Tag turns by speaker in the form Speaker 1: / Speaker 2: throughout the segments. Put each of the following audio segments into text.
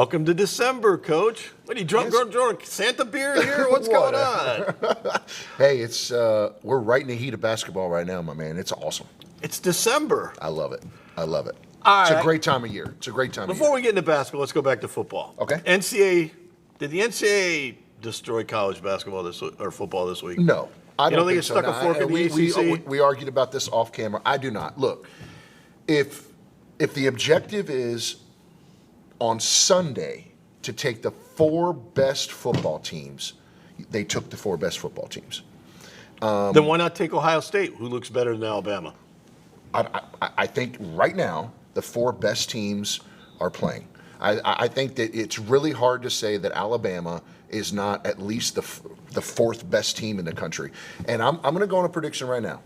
Speaker 1: Welcome to December, Coach. What are you drunk Santa beer here? What's going on?
Speaker 2: Hey, it's we're right in the heat of basketball right now, my man. It's awesome.
Speaker 1: It's December.
Speaker 2: I love it. I love it.
Speaker 1: All
Speaker 2: it's
Speaker 1: right.
Speaker 2: a great time of year. It's a great time of year.
Speaker 1: Before we get into basketball, let's go back to football.
Speaker 2: Okay.
Speaker 1: Did the NCAA destroy college basketball or football this week?
Speaker 2: No. I don't
Speaker 1: think
Speaker 2: think
Speaker 1: it's
Speaker 2: so.
Speaker 1: stuck a fork in the ACC?
Speaker 2: We argued about this off camera. I do not. Look, if the objective is on Sunday to take the 4 best football teams, they took the 4 best football teams.
Speaker 1: Then why not take Ohio State, who looks better than Alabama?
Speaker 2: I think right now the 4 best teams are playing. I think that it's really hard to say that Alabama is not at least the 4th best team in the country. And I'm going to go on a prediction right now.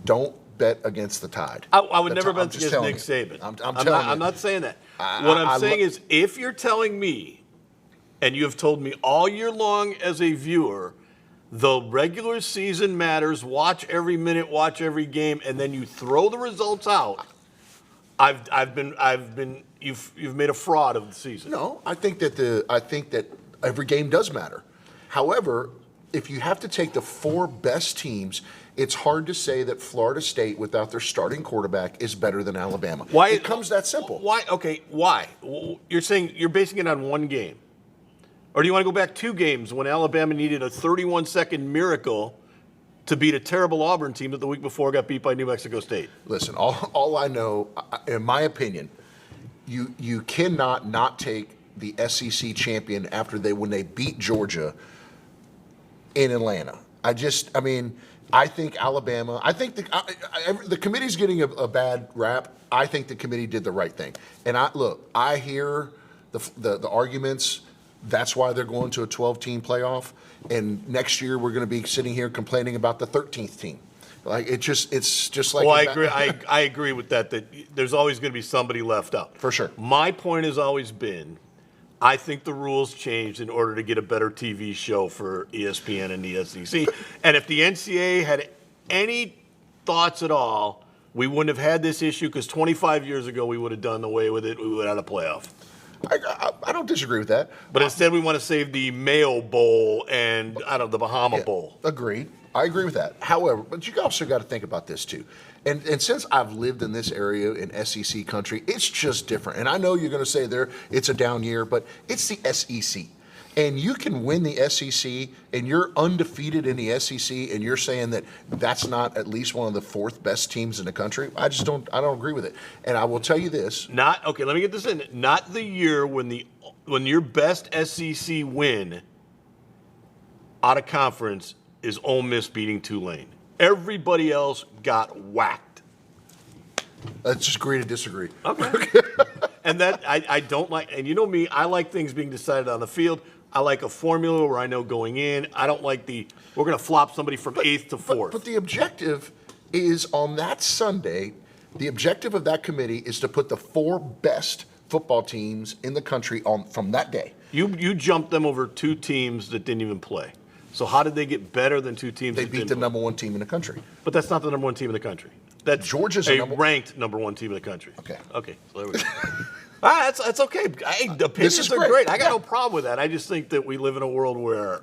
Speaker 2: Don't bet against the Tide.
Speaker 1: I would never bet against Nick Saban. I'm not saying that. What I'm saying is, if you're telling me, and you have told me all year long as a viewer, the regular season matters, watch every minute, watch every game, and then you throw the results out, you've made a fraud of the season.
Speaker 2: No, I think that every game does matter. However, if you have to take the 4 best teams, it's hard to say that Florida State, without their starting quarterback, is better than Alabama.
Speaker 1: Why?
Speaker 2: It comes that simple.
Speaker 1: Why? Okay, why? You're saying you're basing it on one game. Or do you want to go back 2 games when Alabama needed a 31-second miracle to beat a terrible Auburn team that the week before got beat by New Mexico State?
Speaker 2: Listen, all I know, in my opinion, you cannot not take the SEC champion when they beat Georgia in Atlanta. I think Alabama. I think the committee's getting a bad rap. I think the committee did the right thing. And I hear the arguments. That's why they're going to a 12-team playoff. And next year we're going to be sitting here complaining about the 13th team. Like it's just like.
Speaker 1: Well, I agree. I agree with that. That there's always going to be somebody left out.
Speaker 2: For sure.
Speaker 1: My point has always been, I think the rules changed in order to get a better TV show for ESPN and the SEC. And if the NCAA had any thoughts at all, we wouldn't have had this issue because 25 years ago we would have done away with it. We would have had a playoff.
Speaker 2: I don't disagree with that.
Speaker 1: But instead we want to save the Mayo Bowl and the Bahama Bowl.
Speaker 2: Agreed. I agree with that. However, but you also got to think about this too. And since I've lived in this area in SEC country, it's just different. And I know you're going to say it's a down year, but it's the SEC. And you can win the SEC, and you're undefeated in the SEC, and you're saying that that's not at least one of the 4th best teams in the country. I don't agree with it. And I will tell you this.
Speaker 1: Let me get this in. Not the year when your best SEC win out of conference is Ole Miss beating Tulane. Everybody else got whacked.
Speaker 2: Let's just agree to disagree.
Speaker 1: Okay. And that I don't like, and you know me, I like things being decided on the field. I like a formula where I know going in. I don't like we're going to flop somebody from 8th to 4th.
Speaker 2: But the objective is on that Sunday, the objective of that committee is to put the 4 best football teams in the country from that day.
Speaker 1: You jumped them over 2 teams that didn't even play. So how did they get better than 2 teams?
Speaker 2: They beat the number 1 team in the country.
Speaker 1: But that's not the number 1 team in the country. That's
Speaker 2: Georgia's
Speaker 1: ranked number 1 team in the country.
Speaker 2: Okay.
Speaker 1: So there we go. That's okay. Opinions are great. I got no problem with that. I just think that we live in a world where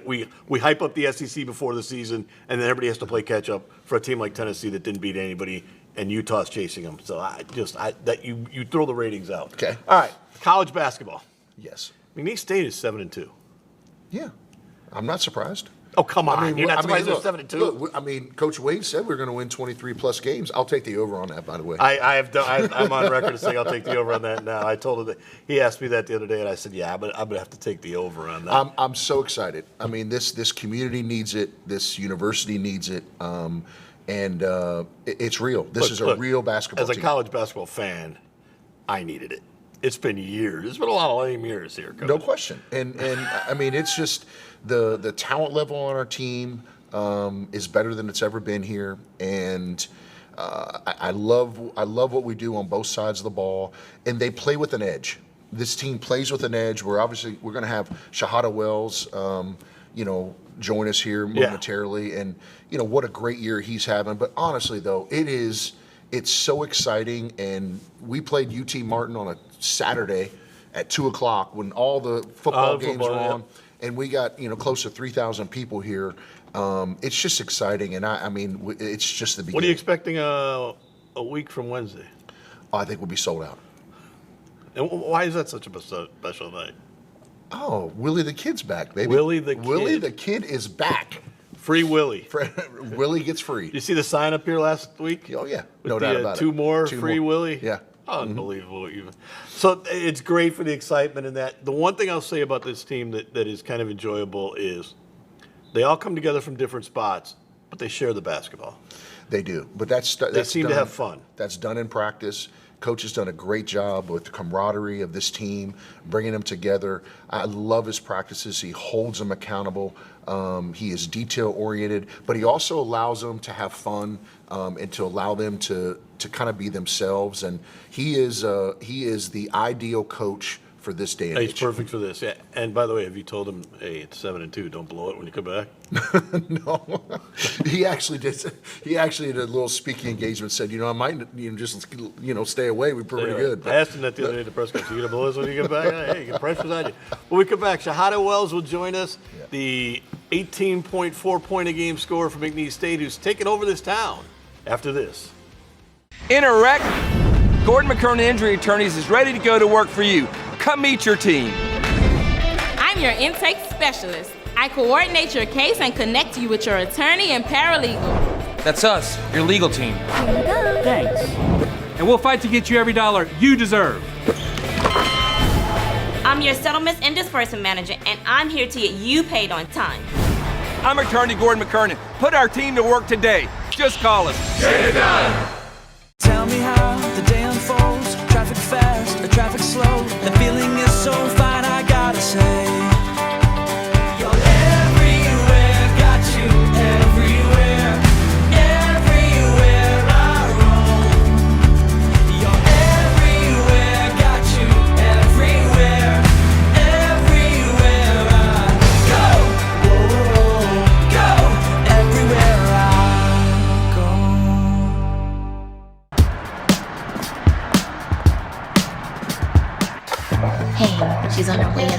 Speaker 1: we hype up the SEC before the season, and then everybody has to play catch up for a team like Tennessee that didn't beat anybody, and Utah's chasing them. So you throw the ratings out.
Speaker 2: Okay.
Speaker 1: All right. College basketball.
Speaker 2: Yes.
Speaker 1: McNeese State is 7-2.
Speaker 2: Yeah. I'm not surprised.
Speaker 1: Oh, come on. You're not surprised they're 7-2?
Speaker 2: Look, Coach Wade said we're going to win 23-plus games. I'll take the over on that, by the way.
Speaker 1: I'm on record to say I'll take the over on that now. I told him that. He asked me that the other day, and I said, yeah, but I'm going to have to take the over on that.
Speaker 2: I'm so excited. This community needs it. This university needs it. It's real. This is a real basketball team.
Speaker 1: As a college basketball fan, I needed it. It's been years. It's been a lot of lame years here, Coach.
Speaker 2: No question. And it's just the talent level on our team is better than it's ever been here. And I love what we do on both sides of the ball. And they play with an edge. This team plays with an edge. We're going to have Shahada Wells, join us here momentarily. And what a great year he's having. But honestly, though, it's so exciting. And we played UT Martin on a Saturday, at 2:00 when all the football games are on,
Speaker 1: yeah.
Speaker 2: and we got close to 3,000 people here. It's just exciting, and I mean, it's just the beginning.
Speaker 1: What are you expecting a week from Wednesday?
Speaker 2: I think we'll be sold out.
Speaker 1: And why is that such a special night?
Speaker 2: Oh, Willie the Kid's back, baby.
Speaker 1: Willie the Kid.
Speaker 2: Willie the Kid is back.
Speaker 1: Free Willie.
Speaker 2: Willie gets free.
Speaker 1: Did you see the sign up here last week?
Speaker 2: Oh, yeah.
Speaker 1: With
Speaker 2: No doubt about it.
Speaker 1: Two more free Willie?
Speaker 2: Yeah.
Speaker 1: Unbelievable. So it's great for the excitement and that. The one thing I'll say about this team that is kind of enjoyable is they all come together from different spots, but they share the basketball.
Speaker 2: They do. But
Speaker 1: they seem to have fun.
Speaker 2: That's done in practice. Coach has done a great job with the camaraderie of this team, bringing them together. I love his practices. He holds them accountable. He is detail-oriented, but he also allows them to have fun and to allow them to kind of be themselves. And he is the ideal coach for this day and age.
Speaker 1: He's perfect for this. Yeah. And by the way, have you told him, hey, it's 7-2, don't blow it when you come back?
Speaker 2: No, he actually did. He actually did a little speaking engagement. Said, I might, just stay away. We're pretty good.
Speaker 1: I asked him that the other day at the press conference. You gonna blow us when you get back? Hey, you get pressures on you. When we come back, Shahada Wells will join us. Yeah. The 18.4 point a game scorer for McNeese State, who's taken over this town after this.
Speaker 3: In a wreck, Gordon McKernan Injury Attorneys is ready to go to work for you. Come meet your team.
Speaker 4: I'm your intake specialist. I coordinate your case and connect you with your attorney and paralegal.
Speaker 3: That's us, your legal team.
Speaker 5: Thanks. And we'll fight to get you every dollar you deserve.
Speaker 6: I'm your settlements and disbursement manager, and I'm here to get you paid on time.
Speaker 3: I'm attorney Gordon McKernan. Put our team to work today. Just call us.
Speaker 7: Get it done. Tell me how the day unfolds. Traffic fast or traffic slow. The feeling is so fine, I gotta say. You're everywhere, got you everywhere. Everywhere I roam. You're everywhere, got you everywhere. Everywhere I go. Go. Everywhere I go.
Speaker 8: Hey, she's on her way up.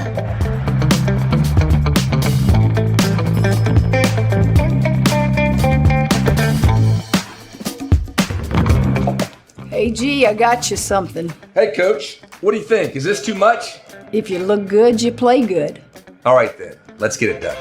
Speaker 9: Hey, G, I got you something.
Speaker 3: Hey, Coach. What do you think? Is this too much?
Speaker 9: If you look good, you play good.
Speaker 3: All right, then. Let's get it done.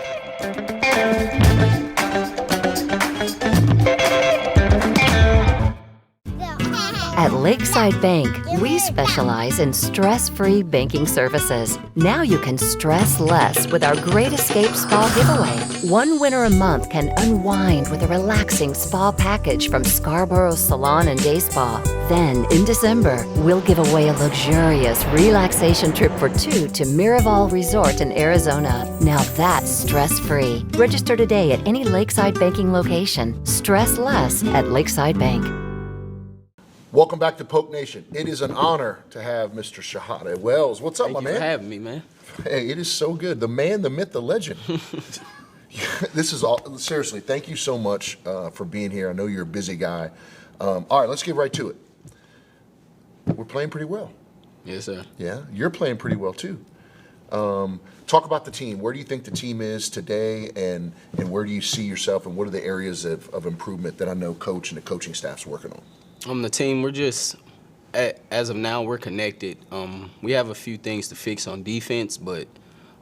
Speaker 10: At Lakeside Bank, we specialize in stress-free banking services. Now you can stress less with our Great Escape Spa giveaway. One winner a month can unwind with a relaxing spa package from Scarborough's Salon and Day Spa. Then, in December, we'll give away a luxurious relaxation trip for two to Miraval Resort in Arizona. Now that's stress-free. Register today at any Lakeside banking location. Stress less at Lakeside Bank.
Speaker 2: Welcome back to Polk Nation. It is an honor to have Mr. Shahada Wells. What's up, my man?
Speaker 11: Thank you for having me, man.
Speaker 2: Hey, it is so good. The man, the myth, the legend. This is all, seriously, thank you so much for being here. I know you're a busy guy. All right, let's get right to it. We're playing pretty well.
Speaker 11: Yes, sir.
Speaker 2: Yeah, you're playing pretty well, too. Talk about the team. Where do you think the team is today, and where do you see yourself, and what are the areas of improvement that I know Coach and the coaching staff's working on?
Speaker 11: The team, we're just, as of now, we're connected. We have a few things to fix on defense, but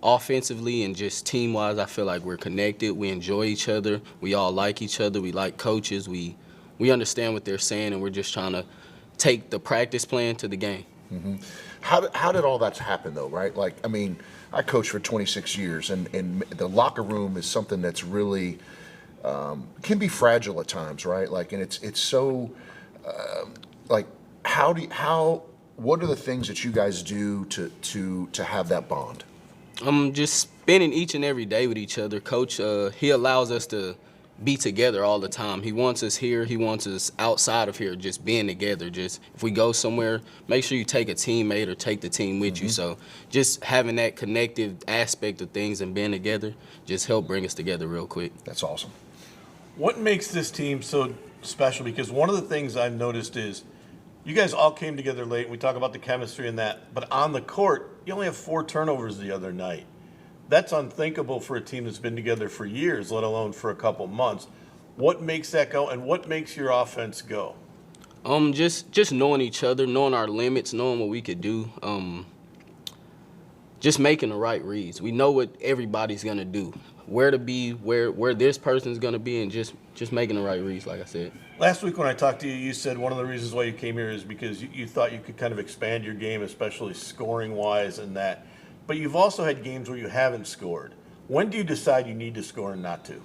Speaker 11: offensively and just team-wise, I feel like we're connected. We enjoy each other. We all like each other. We like coaches. We understand what they're saying, and we're just trying to take the practice plan to the game.
Speaker 2: Mm-hmm. How did all that happen, though, right? Like, I mean, I coached for 26 years, and the locker room is something that's really can be fragile at times, right? Like, and it's so like, what are the things that you guys do to have that bond?
Speaker 11: Just spending each and every day with each other. Coach, he allows us to be together all the time. He wants us here. He wants us outside of here, just being together. Just if we go somewhere, make sure you take a teammate or take the team with you. So just having that connective aspect of things and being together just help bring us together real quick.
Speaker 2: That's awesome.
Speaker 1: What makes this team so special? Because one of the things I've noticed is You guys all came together late, and we talk about the chemistry and that, but on the court, you only have 4 turnovers the other night. That's unthinkable for a team that's been together for years, let alone for a couple months. What makes that go, and what makes your offense go?
Speaker 11: Just knowing each other, knowing our limits, knowing what we could do. Just making the right reads. We know what everybody's gonna do, where to be, where this person's gonna be, and just making the right reads, like I said.
Speaker 1: Last week when I talked to you, you said one of the reasons why you came here is because you thought you could kind of expand your game, especially scoring-wise and that. But you've also had games where you haven't scored. When do you decide you need to score and not to?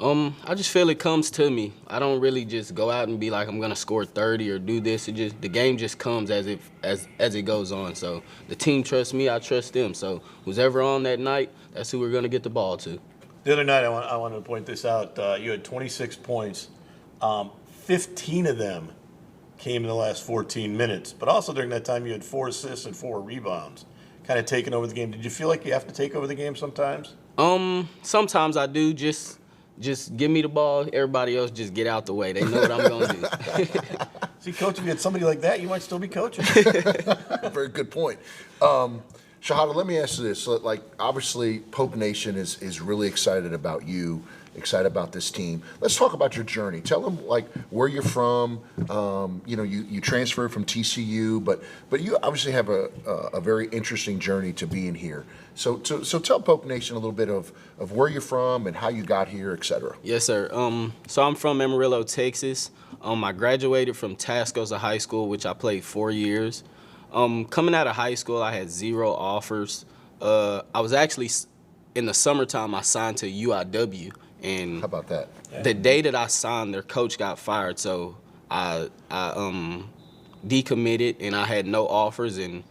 Speaker 11: I just feel it comes to me. I don't really just go out and be like, I'm gonna score 30 or do this. The game just comes as it goes on. So the team trusts me, I trust them. So who's ever on that night, that's who we're gonna get the ball to.
Speaker 1: The other night, I wanted to point this out. You had 26 points. 15 of them came in the last 14 minutes. But also during that time, you had 4 assists and 4 rebounds, kind of taking over the game. Did you feel like you have to take over the game sometimes?
Speaker 11: Sometimes I do. Just give me the ball. Everybody else just get out the way. They know what I'm going to do.
Speaker 1: See, Coach, if you had somebody like that, you might still be coaching.
Speaker 2: Very good point. Shahada, let me ask you this. Like, obviously, Pope Nation is really excited about you, excited about this team. Let's talk about your journey. Tell them, like, where you're from. You transferred from TCU, but you obviously have a very interesting journey to being here. So tell Pope Nation a little bit of where you're from and how you got here, et cetera.
Speaker 11: Yes, sir. So I'm from Amarillo, Texas. I graduated from Tascosa High School, which I played 4 years. Coming out of high school, I had 0 offers. I was actually, in the summertime, I signed to UIW. And
Speaker 2: how about that?
Speaker 11: The day that I signed, their coach got fired, so I decommitted, and I had no offers. And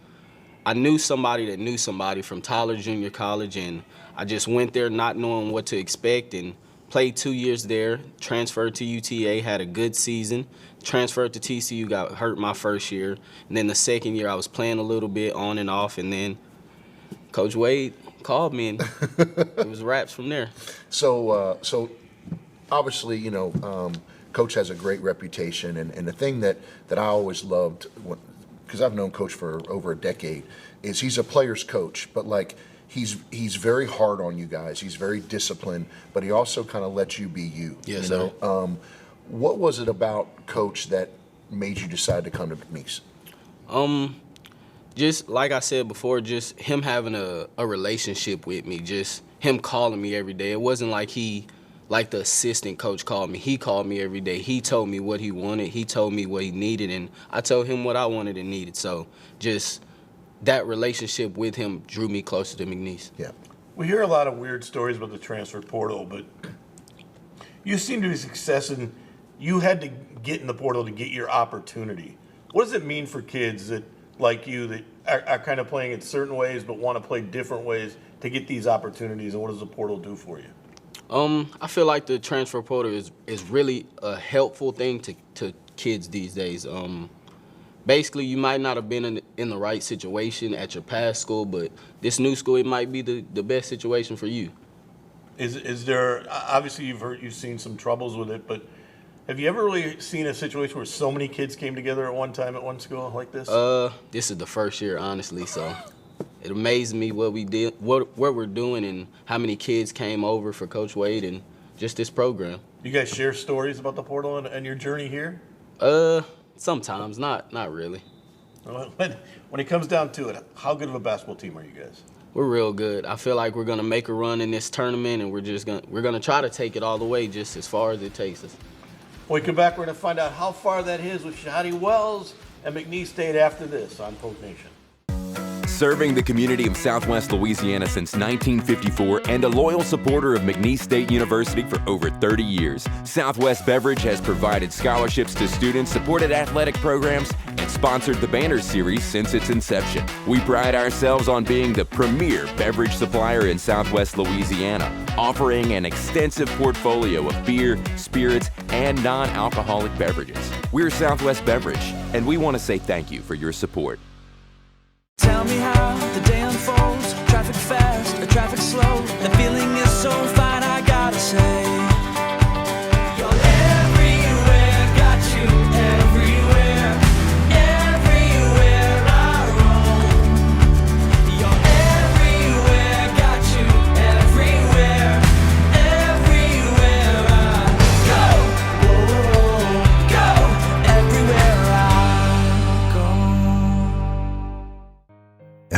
Speaker 11: I knew somebody that knew somebody from Tyler Junior College, and I just went there not knowing what to expect and played 2 years there, transferred to UTA, had a good season, transferred to TCU, got hurt my first year, and then the second year I was playing a little bit on and off, and then Coach Wade called me, and it was wraps from there.
Speaker 2: So obviously, Coach has a great reputation, and the thing that I always loved, because I've known Coach for over a decade, is he's a player's coach, but like he's very hard on you guys. He's very disciplined, but he also kind of lets you be you.
Speaker 11: Yes,
Speaker 2: sir. What was it about Coach that made you decide to come to McNeese?
Speaker 11: Just like I said before, just him having a relationship with me, just him calling me every day. It wasn't like like the assistant coach called me. He called me every day. He told me what he wanted. He told me what he needed, and I told him what I wanted and needed. So just that relationship with him drew me closer to McNeese.
Speaker 2: Yeah.
Speaker 1: We hear a lot of weird stories about the transfer portal, but you seem to be successful. You had to get in the portal to get your opportunity. What does it mean for kids that, like you, that are kind of playing in certain ways but want to play different ways to get these opportunities, and what does the portal do for you?
Speaker 11: I feel like the transfer portal is really a helpful thing to kids these days. Basically, you might not have been in the right situation at your past school, but this new school, it might be the best situation for you.
Speaker 1: Is there, obviously you've seen some troubles with it, but have you ever really seen a situation where so many kids came together at one time at one school like this?
Speaker 11: This is the first year, honestly, so it amazed me what we did, what we're doing, and how many kids came over for Coach Wade and just this program.
Speaker 1: You guys share stories about the portal and your journey here?
Speaker 11: Sometimes, not really.
Speaker 1: When it comes down to it, how good of a basketball team are you guys?
Speaker 11: We're real good. I feel like we're gonna make a run in this tournament, and we're gonna try to take it all the way, just as far as it takes us.
Speaker 1: When we come back, we're going to find out how far that is with Shahada Wells and McNeese State after this on Pope Nation.
Speaker 3: Serving the community of Southwest Louisiana since 1954 and a loyal supporter of McNeese State University for over 30 years, Southwest Beverage has provided scholarships to students, supported athletic programs, and sponsored the Banner Series since its inception. We pride ourselves on being the premier beverage supplier in Southwest Louisiana, offering an extensive portfolio of beer, spirits, and non-alcoholic beverages. We're Southwest Beverage, and we want to say thank you for your support.
Speaker 7: Tell me how the day unfolds. Traffic fast or traffic slow. The feeling is so fine, I gotta say. You're everywhere, got you everywhere.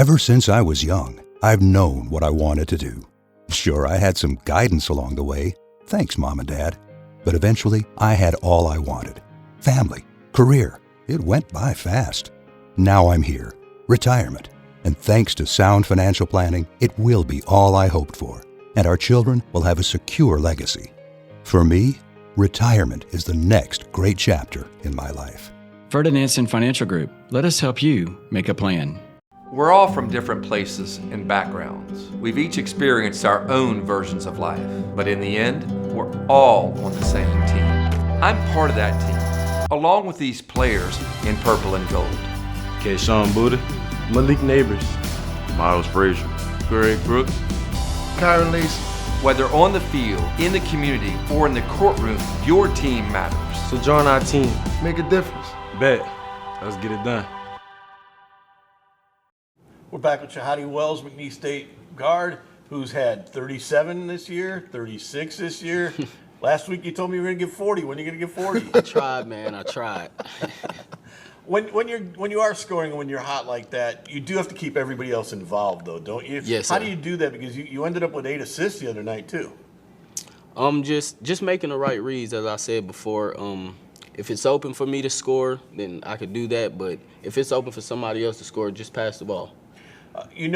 Speaker 12: Ever since I was young, I've known what I wanted to do. Sure, I had some guidance along the way. Thanks, Mom and Dad. But eventually, I had all I wanted. Family, career. It went by fast. Now I'm here. Retirement. And thanks to sound financial planning, it will be all I hoped for. And our children will have a secure legacy. For me, retirement is the next great chapter in my life.
Speaker 13: Ferdinandson Financial Group. Let us help you make a plan.
Speaker 14: We're all from different places and backgrounds. We've each experienced our own versions of life, but in the end, we're all on the same team. I'm part of that team, along with these players in purple and gold.
Speaker 15: Kayshawn Buddha, Malik Neighbors, Miles Frazier, Greg Brooks,
Speaker 14: Kyron Lees. Whether on the field, in the community, or in the courtroom, your team matters.
Speaker 15: So join our team. Make a difference. Bet. Let's get it done.
Speaker 1: We're back with Shahada Wells, McNeese State guard, who's had 37 this year, 36 this year. Last week you told me you were going to get 40. When are you going to get 40?
Speaker 11: I tried, man. I tried.
Speaker 1: When you are scoring and when you're hot like that, you do have to keep everybody else involved, though, don't you?
Speaker 11: Yes,
Speaker 1: How
Speaker 11: sir.
Speaker 1: do you do that? Because you ended up with 8 assists the other night, too.
Speaker 11: Just making the right reads, as I said before. If it's open for me to score, then I could do that. But if it's open for somebody else to score, just pass the ball.
Speaker 1: I don't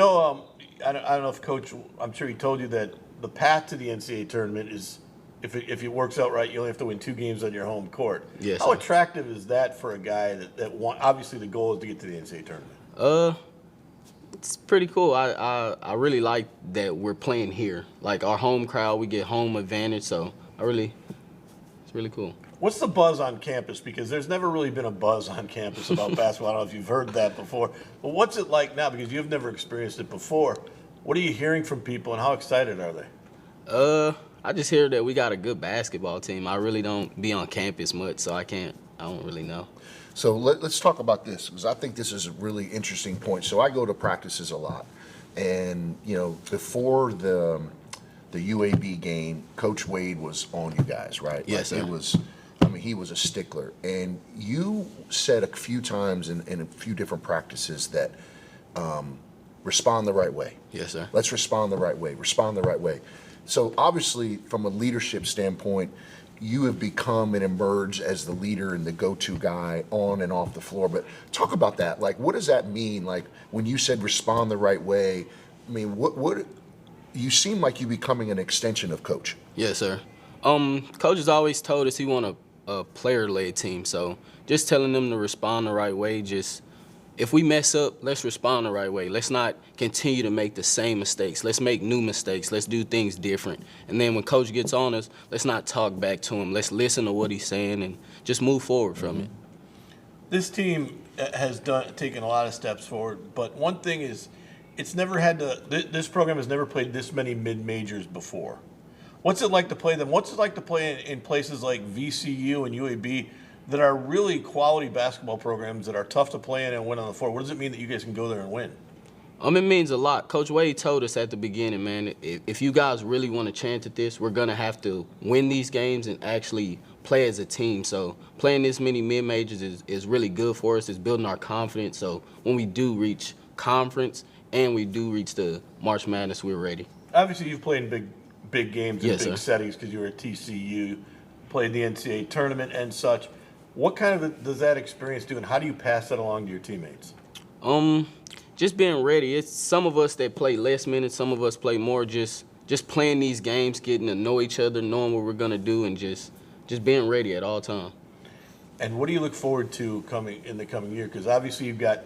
Speaker 1: know if Coach, I'm sure he told you that the path to the NCAA tournament is, if it works out right, you only have to win 2 games on your home court.
Speaker 11: Yes.
Speaker 1: How attractive is that for a guy that obviously the goal is to get to the NCAA tournament?
Speaker 11: It's pretty cool. I really like that we're playing here. Like our home crowd, we get home advantage, so it's really cool.
Speaker 1: What's the buzz on campus? Because there's never really been a buzz on campus about basketball. I don't know if you've heard that before. But what's it like now? Because you've never experienced it before. What are you hearing from people, and how excited are they?
Speaker 11: I just hear that we got a good basketball team. I really don't be on campus much, so I don't really know.
Speaker 2: So let's talk about this, because I think this is a really interesting point. So I go to practices a lot. And, before the UAB game, Coach Wade was on you guys, right?
Speaker 11: Yes, sir.
Speaker 2: He was a stickler. And you said a few times in a few different practices that respond the right way.
Speaker 11: Yes, sir.
Speaker 2: Let's respond the right way. Respond the right way. So obviously, from a leadership standpoint, you have become and emerged as the leader and the go-to guy on and off the floor. But talk about that. Like, what does that mean? Like, when you said respond the right way, I mean, what you seem like you becoming an extension of Coach.
Speaker 11: Yes, sir. Coach has always told us he want a player-led team, so just telling them to respond the right way. Just if we mess up, let's respond the right way. Let's not continue to make the same mistakes. Let's make new mistakes. Let's do things different. And then when Coach gets on us, let's not talk back to him. Let's listen to what he's saying and just move forward from it.
Speaker 1: This team has taken a lot of steps forward, but one thing is, it's never had to. This program has never played this many mid-majors before. What's it like to play them? What's it like to play in places like VCU and UAB that are really quality basketball programs that are tough to play in and win on the floor? What does it mean that you guys can go there and win?
Speaker 11: It means a lot. Coach Wade told us at the beginning, man, if you guys really want a chance at this, we're going to have to win these games and actually play as a team. So playing this many mid-majors is really good for us. It's building our confidence. So when we do reach conference and we do reach the March Madness, we're ready.
Speaker 1: Obviously, you've played in big games and
Speaker 11: Yes,
Speaker 1: big
Speaker 11: sir.
Speaker 1: settings because you were at TCU, played the NCAA tournament and such. What kind of does that experience do, and how do you pass that along to your teammates?
Speaker 11: Just being ready. It's some of us that play less minutes, some of us play more. Just playing these games, getting to know each other, knowing what we're gonna do, and just being ready at all times.
Speaker 1: And what do you look forward to in the coming year? Because obviously you've got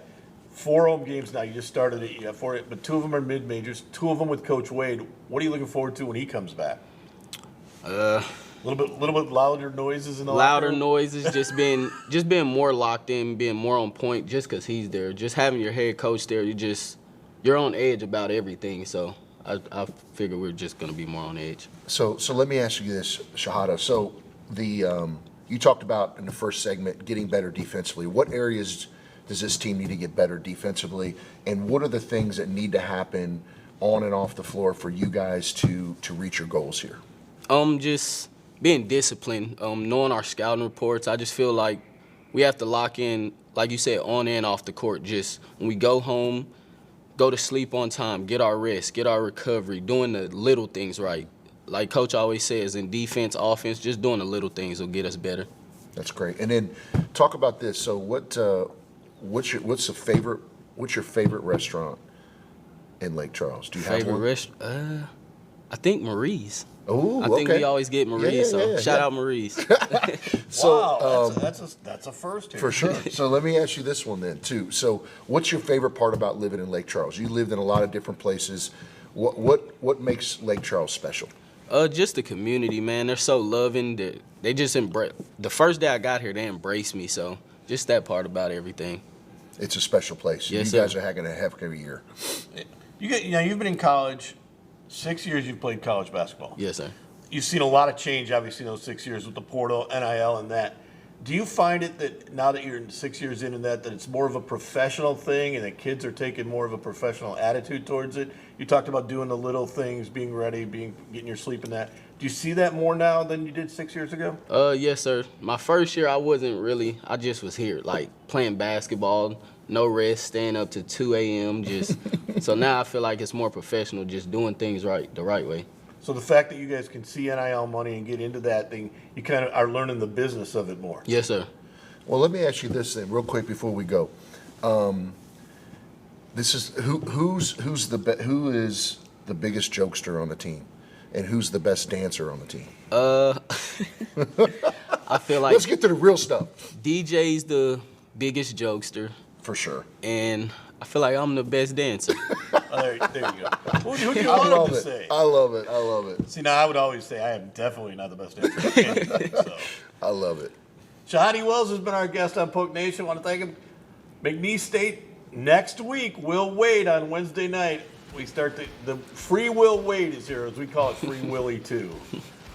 Speaker 1: 4 home games now. You just started it. You have 4, but 2 of them are mid-majors. 2 of them with Coach Wade. What are you looking forward to when he comes back? A little bit louder noises and all.
Speaker 11: Louder noises, just being more locked in, being more on point, just because he's there. Just having your head coach there, you're on edge about everything. So I figure we're just gonna be more on edge.
Speaker 2: So let me ask you this, Shahada. So you talked about in the first segment getting better defensively. What areas does this team need to get better defensively, and what are the things that need to happen on and off the floor for you guys to reach your goals here?
Speaker 11: Just being disciplined, knowing our scouting reports. I just feel like we have to lock in, like you said, on and off the court. Just when we go home, go to sleep on time, get our rest, get our recovery, doing the little things right. Like Coach always says, in defense, offense, just doing the little things will get us better.
Speaker 2: That's great. And then talk about this. So what's your favorite restaurant in Lake Charles? Do you have one?
Speaker 11: Restaurant? I think Marie's.
Speaker 2: Oh,
Speaker 11: I think we always get Marie's, shout out Marie's.
Speaker 1: So that's a first here.
Speaker 2: For sure. So let me ask you this one then too. So what's your favorite part about living in Lake Charles? You lived in a lot of different places. What makes Lake Charles special?
Speaker 11: Just the community, man. They're so loving. They just embrace. The first day I got here, they embraced me. So just that part about everything.
Speaker 2: It's a special place.
Speaker 11: Yes,
Speaker 2: you guys are having a heck of a year.
Speaker 1: You've been in college. 6 years you've played college basketball.
Speaker 11: Yes, sir.
Speaker 1: You've seen a lot of change, obviously, in those 6 years with the portal, NIL, and that. Do you find it that now that you're 6 years into that it's more of a professional thing and that kids are taking more of a professional attitude towards it? You talked about doing the little things, being ready, getting your sleep in that. Do you see that more now than you did 6 years ago?
Speaker 11: Yes, sir. My first year, I just was here, like playing basketball, no rest, staying up to 2 a.m. So now I feel like it's more professional, just doing things the right way.
Speaker 1: So the fact that you guys can see NIL money and get into that thing, you kind of are learning the business of it more.
Speaker 11: Yes, sir.
Speaker 2: Well, let me ask you this then, real quick before we go. This is who is the biggest jokester on the team, and who's the best dancer on the team?
Speaker 11: I feel like
Speaker 2: let's get to the real stuff.
Speaker 11: DJ's the biggest jokester
Speaker 2: for sure,
Speaker 11: and I feel like I'm the best dancer.
Speaker 1: There you go. Who do you want him to say?
Speaker 2: I love it.
Speaker 1: See, now I would always say I am definitely not the best dancer. So.
Speaker 2: I love it.
Speaker 1: Shahada Wells has been our guest on Poke Nation. I want to thank him. McNeese State next week. Will Wade on Wednesday night. We start the Free Will Wade is here, as we call it, Free Willie 2.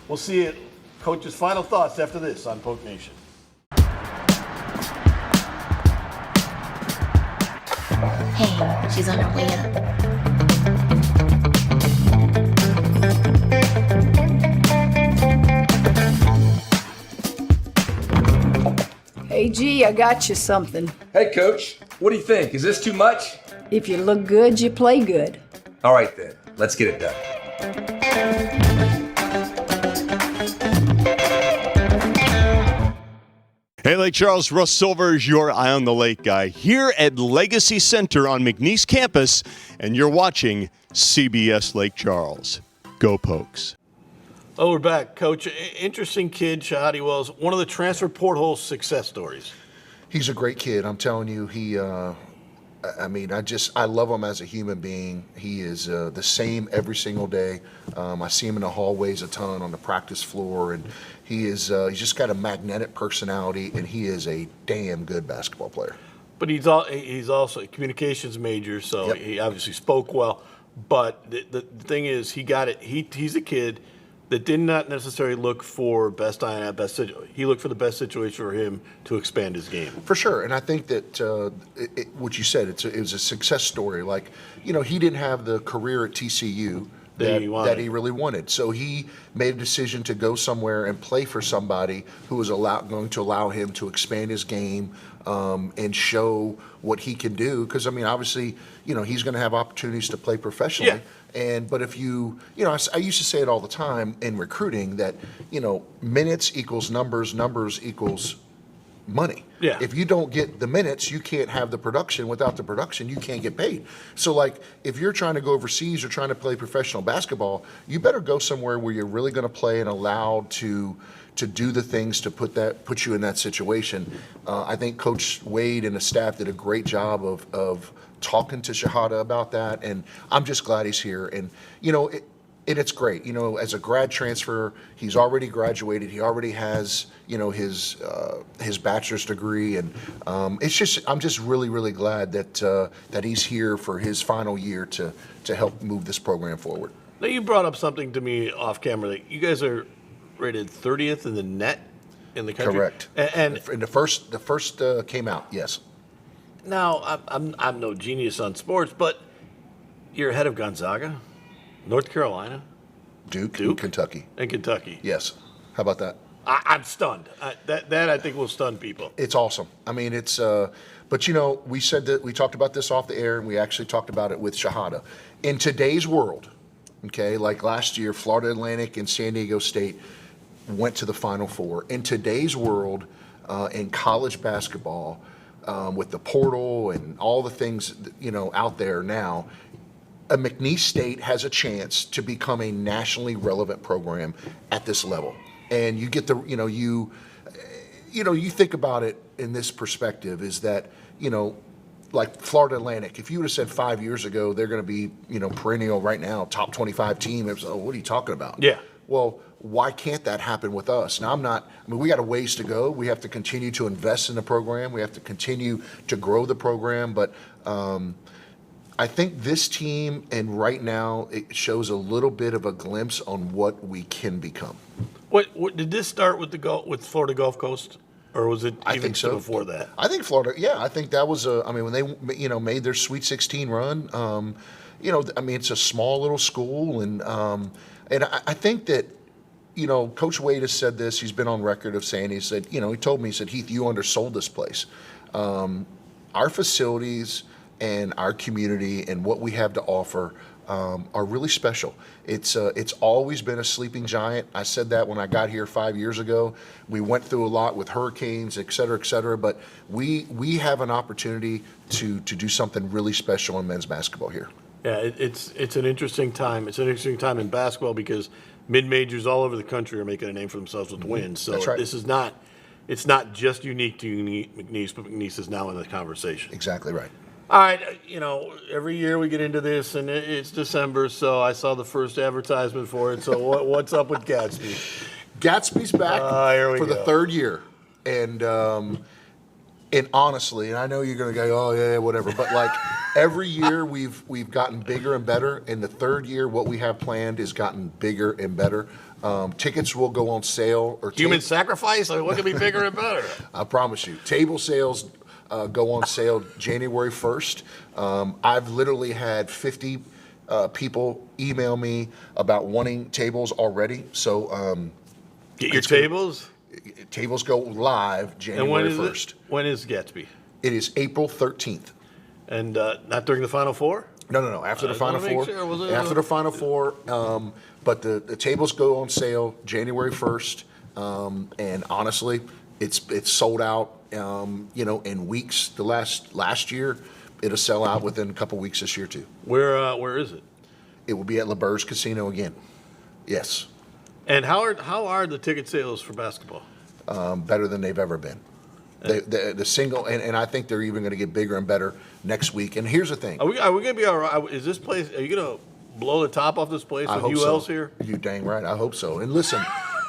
Speaker 1: We'll see it. Coach's final thoughts after this on Poke Nation.
Speaker 8: Hey, she's on her way up.
Speaker 9: Hey, G, I got you something.
Speaker 14: Hey, Coach. What do you think? Is this too much?
Speaker 9: If you look good, you play good.
Speaker 14: All right, then. Let's get it done.
Speaker 16: Hey, Lake Charles, Russ Silver is your Eye on the Lake guy here at Legacy Center on McNeese campus, and you're watching CBS Lake Charles. Go Pokes.
Speaker 1: Oh, we're back. Coach, interesting kid, Shahada Wells, one of the transfer portal success stories.
Speaker 2: He's a great kid. I'm telling you, I love him as a human being. He is the same every single day. I see him in the hallways a ton, on the practice floor, and he's just got a magnetic personality, and he is a damn good basketball player.
Speaker 1: But he's also a communications major, so yep. He obviously spoke well. But the thing is, he got it. He's a kid that did not necessarily look for best situation. He looked for the best situation for him to expand his game.
Speaker 2: For sure, and I think that what you said, it was a success story. Like, he didn't have the career at TCU that he really wanted. So he made a decision to go somewhere and play for somebody who was going to allow him to expand his game and show what he can do. Because, obviously, he's going to have opportunities to play professionally.
Speaker 1: Yeah.
Speaker 2: But if I used to say it all the time in recruiting that, minutes equals numbers equals money.
Speaker 1: Yeah.
Speaker 2: If you don't get the minutes, you can't have the production. Without the production, you can't get paid. So, like, if you're trying to go overseas or trying to play professional basketball, you better go somewhere where you're really going to play and allowed to do the things to put you in that situation. I think Coach Wade and the staff did a great job of talking to Shahada about that, and I'm just glad he's here. And it's great. As a grad transfer, he's already graduated. He already has his bachelor's degree, and I'm just really, really glad that he's here for his final year to help move this program forward.
Speaker 1: Now, you brought up something to me off camera that you guys are rated 30th in the net in the country.
Speaker 2: Correct.
Speaker 1: And
Speaker 2: in the first came out, yes.
Speaker 1: Now, I'm no genius on sports, but you're ahead of Gonzaga, North Carolina,
Speaker 2: Duke, and Kentucky.
Speaker 1: And Kentucky.
Speaker 2: Yes. How about that?
Speaker 1: I'm stunned. That I think will stun people.
Speaker 2: It's awesome. I mean, it's. But we said that we talked about this off the air, and we actually talked about it with Shahada. In today's world, okay, like last year, Florida Atlantic and San Diego State went to the Final Four. In today's world, in college basketball, with the portal and all the things out there now, a McNeese State has a chance to become a nationally relevant program at this level. And you get you think about it in this perspective is that, like Florida Atlantic, if you would have said 5 years ago they're going to be, perennial right now, top 25 team, it was, what are you talking about?
Speaker 1: Yeah.
Speaker 2: Well, why can't that happen with us? Now, we got a ways to go. We have to continue to invest in the program. We have to continue to grow the program. But I think this team, and right now, it shows a little bit of a glimpse on what we can become.
Speaker 1: What did this start with with Florida Gulf Coast? Or was it
Speaker 2: I think so.
Speaker 1: Before that?
Speaker 2: I think Florida, yeah. I think that was when they, made their Sweet 16 run, it's a small little school. And I think that, Coach Wade has said this. He's been on record of saying, he said, he told me, he said, Heath, you undersold this place. Our facilities and our community and what we have to offer are really special. It's always been a sleeping giant. I said that when I got here 5 years ago. We went through a lot with hurricanes, et cetera, but we have an opportunity to do something really special in men's basketball here.
Speaker 1: Yeah, it's an interesting time. It's an interesting time in basketball because mid-majors all over the country are making a name for themselves with wins. So
Speaker 2: That's right.
Speaker 1: It's not just unique to McNeese, but McNeese is now in the conversation.
Speaker 2: Exactly right.
Speaker 1: All right, every year we get into this, and it's December, so I saw the first advertisement for it. So what's up with Gatsby?
Speaker 2: Gatsby's back for the third year, and honestly, and I know you're going to go, oh yeah, whatever, but like every year we've gotten bigger and better. In the third year, what we have planned has gotten bigger and better. Tickets will go on sale.
Speaker 1: Human sacrifice? I mean, what could be bigger and better?
Speaker 2: I promise you. Table sales go on sale January 1st. I've literally had 50 people email me about wanting tables already. So
Speaker 1: get your tables?
Speaker 2: Tables go live January 1st.
Speaker 1: When is Gatsby?
Speaker 2: It is April 13th.
Speaker 1: And not during the Final Four?
Speaker 2: No. After the Final Four. After the Final Four. But the tables go on sale January 1st. And honestly, it's sold out. In weeks. The last year, it'll sell out within a couple weeks this year too.
Speaker 1: Where is it?
Speaker 2: It will be at LeBeur's Casino again. Yes.
Speaker 1: And how are the ticket sales for basketball?
Speaker 2: Better than they've ever been. The single, and I think they're even going to get bigger and better next week. And here's the thing:
Speaker 1: Are we going to be all right? Is this place? Are you going to blow the top off this place with UL's here?
Speaker 2: You dang right. I hope so. And listen.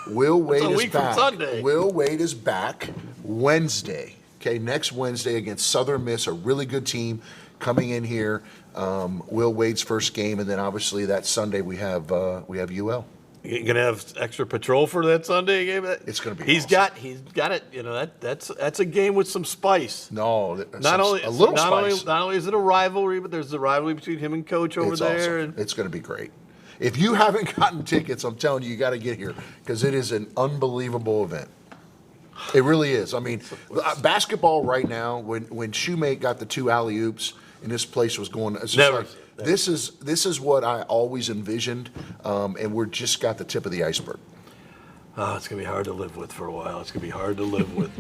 Speaker 2: Will Wade is back. Will Wade is back Wednesday. Okay, next Wednesday against Southern Miss, a really good team coming in here. Will Wade's first game, and then obviously that Sunday we have UL.
Speaker 1: You gonna have extra patrol for that Sunday game?
Speaker 2: It's gonna be.
Speaker 1: He's got it. That's a game with some spice.
Speaker 2: No,
Speaker 1: not only
Speaker 2: spice.
Speaker 1: Not only is it a rivalry, but there's a rivalry between him and Coach over there.
Speaker 2: Awesome. It's gonna be great. If you haven't gotten tickets, I'm telling you, you got to get here because it is an unbelievable event. It really is. I mean, basketball right now, when Shoemate got the 2 alley-oops and this place was going, it's just like, this is what I always envisioned, and we're just got the tip of the iceberg.
Speaker 1: Oh, it's going to be hard to live with for a while. It's going to be hard to live with.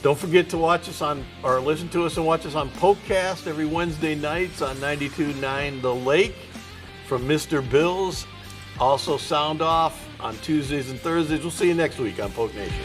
Speaker 1: Don't forget to watch us or listen to us and watch us on Pokecast every Wednesday nights on 92.9 The Lake. From Mr. Bills, also sound off on Tuesdays and Thursdays. We'll see you next week on Poke Nation.